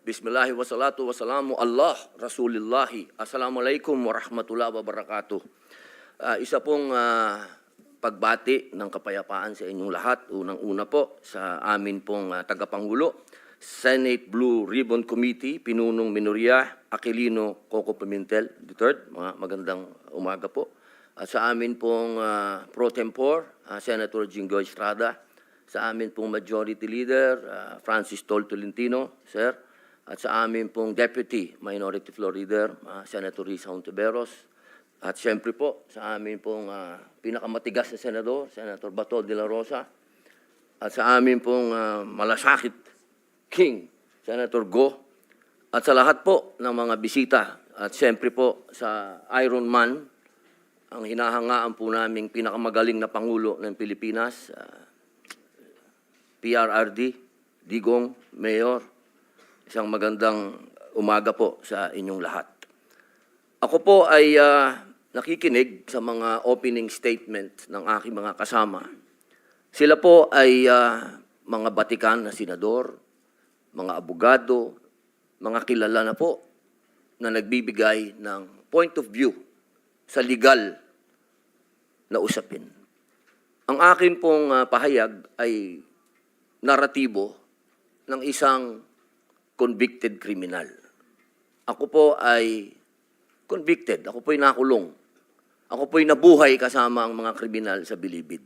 Bismillahi wassalatu wassalamu Allah Rasulillahi. Assalamualaikum warahmatullahi wabarakatuh. Isa pong pagbati ng kapayapaan sa inyong lahat. Unang-una po sa amin pong tagapangulo, Senate Blue Ribbon Committee, Pinunong Minoria Aquilino Coco Pimentel III. Mga magandang umaga po. At sa amin pong pro tempore, Senator Jinggoy Estrada. Sa amin pong Majority Leader, Francis Tol Tolentino, Sir. At sa amin pong Deputy Minority Floor Leader, Senator Risa Hontiveros. At siyempre po sa amin pong pinakamatigas na senador, Senator Bato de la Rosa. At sa amin pong malasakit King, Senator Go. At sa lahat po ng mga bisita. At siyempre po sa Iron Man, ang hinahangaan po naming pinakamagaling na Pangulo ng Pilipinas, PRRD, Digong, Mayor. Isang magandang umaga po sa inyong lahat. Ako po ay nakikinig sa mga opening statement ng aking mga kasama. Sila po ay mga batikan na senador, mga abogado, mga kilala na po na nagbibigay ng point of view sa legal na usapin. Ang akin pong pahayag ay naratibo ng isang convicted criminal. Ako po ay convicted. Ako po ay nakulong. Ako po ay nabuhay kasama ang mga kriminal sa Bilibid.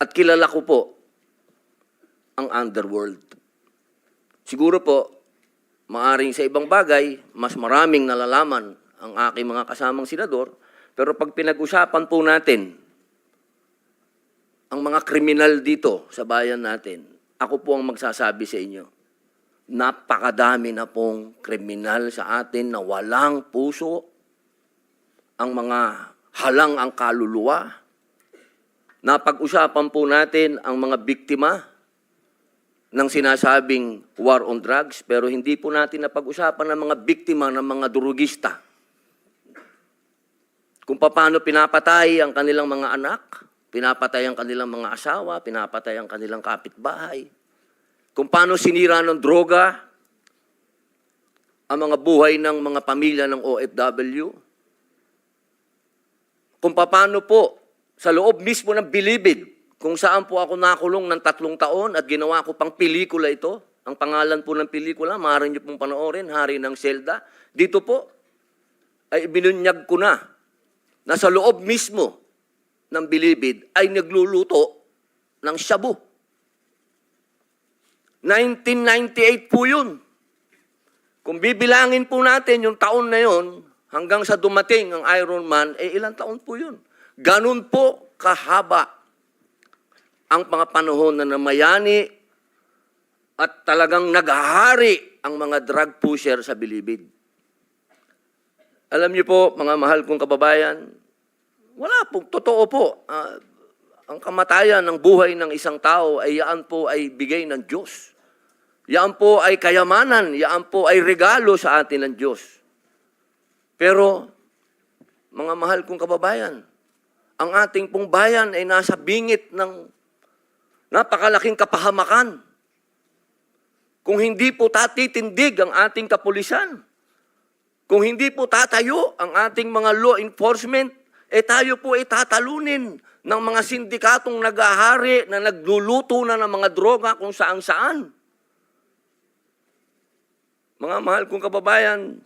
At kilala ko po ang underworld. Siguro po, maaring sa ibang bagay, mas maraming nalalaman ang aking mga kasamang senador, pero pag pinag-usapan po natin ang mga kriminal dito sa bayan natin, ako po ang magsasabi sa inyo, napakadami na pong kriminal sa atin na walang puso, ang mga halang ang kaluluwa. Napag-usapan po natin ang mga biktima ng sinasabing war on drugs, pero hindi po natin napag-usapan ang mga biktima ng mga durugista. Kung paano pinapatay ang kanilang mga anak, pinapatay ang kanilang mga asawa, pinapatay ang kanilang kapitbahay. Kung paano sinira ng droga ang mga buhay ng mga pamilya ng OFW. Kung paano po sa loob mismo ng Bilibid, kung saan po ako nakulong ng 3 taon at ginawa ko pang pelikula ito. Ang pangalan po ng pelikula, maaari niyo pong panoorin, Hari ng Selda. Dito po ay binunyag ko na sa loob mismo ng Bilibid ay nagluluto ng shabu. 1998 po yun. Kung bibilangin po natin yung taon na yun, hanggang sa dumating ang Iron Man, ilang taon po yun. Ganun po kahaba ang mga panahon na namayani at talagang naghahari ang mga drug pusher sa Bilibid. Alam niyo po, mga mahal kong kababayan, wala po, totoo po. Ang kamatayan ng buhay ng isang tao ay yaan po ay bigay ng Diyos. Yaan po ay kayamanan, yaan po ay regalo sa atin ng Diyos. Pero, mga mahal kong kababayan, ang ating pong bayan ay nasa bingit ng napakalaking kapahamakan. Kung hindi po tatitindig ang ating kapulisan, kung hindi po tatayo ang ating mga law enforcement, tayo po ay tatalunin ng mga sindikatong nag-ahari na nagluluto na ng mga droga kung saan-saan. Mga mahal kong kababayan,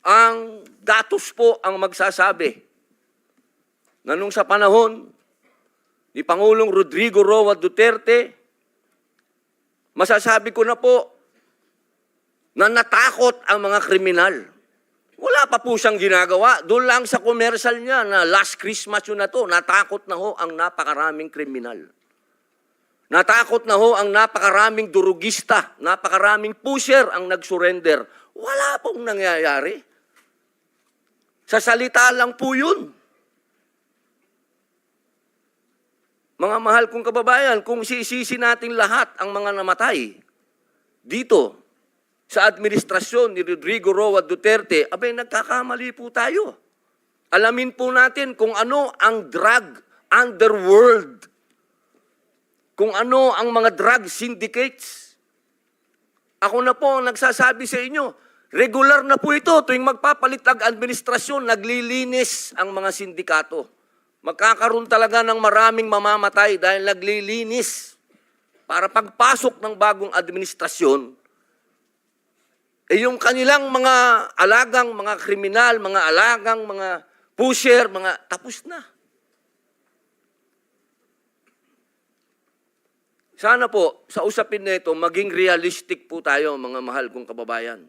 ang datos po ang magsasabi na nung sa panahon ni Pangulong Rodrigo Roa Duterte, masasabi ko na po na natakot ang mga kriminal. Wala pa po siyang ginagawa. Doon lang sa commercial niya na last Christmas yun na to, natakot na ho ang napakaraming kriminal. Natakot na ho ang napakaraming durugista, napakaraming pusher ang nag-surrender. Wala pong nangyayari. Sa salita lang po yun. Mga mahal kong kababayan, kung sisisi natin lahat ang mga namatay dito sa administrasyon ni Rodrigo Roa Duterte, abay nagkakamali po tayo. Alamin po natin kung ano ang drug underworld. Kung ano ang mga drug syndicates. Ako na po ang nagsasabi sa inyo, regular na po ito. Tuwing magpapalit ang administrasyon, naglilinis ang mga sindikato. Magkakaroon talaga ng maraming mamamatay dahil naglilinis. Para pagpasok ng bagong administrasyon, yung kanilang mga alagang, mga kriminal, mga alagang, mga pusher, mga tapos na. Sana po, sa usapin na ito, maging realistic po tayo, mga mahal kong kababayan.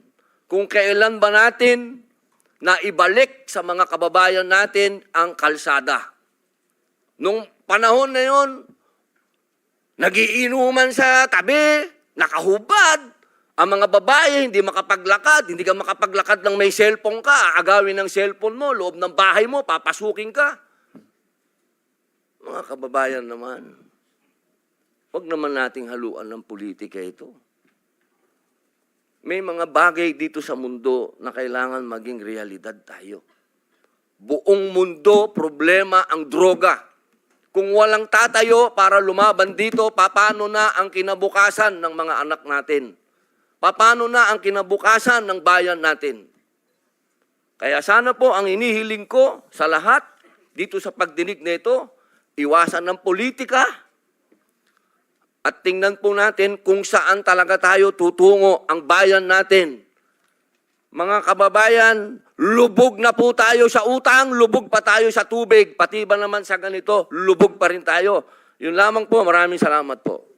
Kung kailan ba natin na ibalik sa mga kababayan natin ang kalsada. Nung panahon na yon, nagiinuman sa tabi, nakahubad, ang mga babae hindi makapaglakad, hindi ka makapaglakad ng may cellphone ka, aagawin ng cellphone mo, loob ng bahay mo, papasukin ka. Mga kababayan naman, huwag naman nating haluan ng politika ito. May mga bagay dito sa mundo na kailangan maging realidad tayo. Buong mundo, problema ang droga. Kung walang tatayo para lumaban dito, paano na ang kinabukasan ng mga anak natin? Paano na ang kinabukasan ng bayan natin? Kaya sana po ang inihiling ko sa lahat dito sa pagdinig na ito, iwasan ng politika at tingnan po natin kung saan talaga tayo tutungo ang bayan natin. Mga kababayan, lubog na po tayo sa utang, lubog pa tayo sa tubig, pati ba naman sa ganito, lubog pa rin tayo. Yun lamang po, maraming salamat po.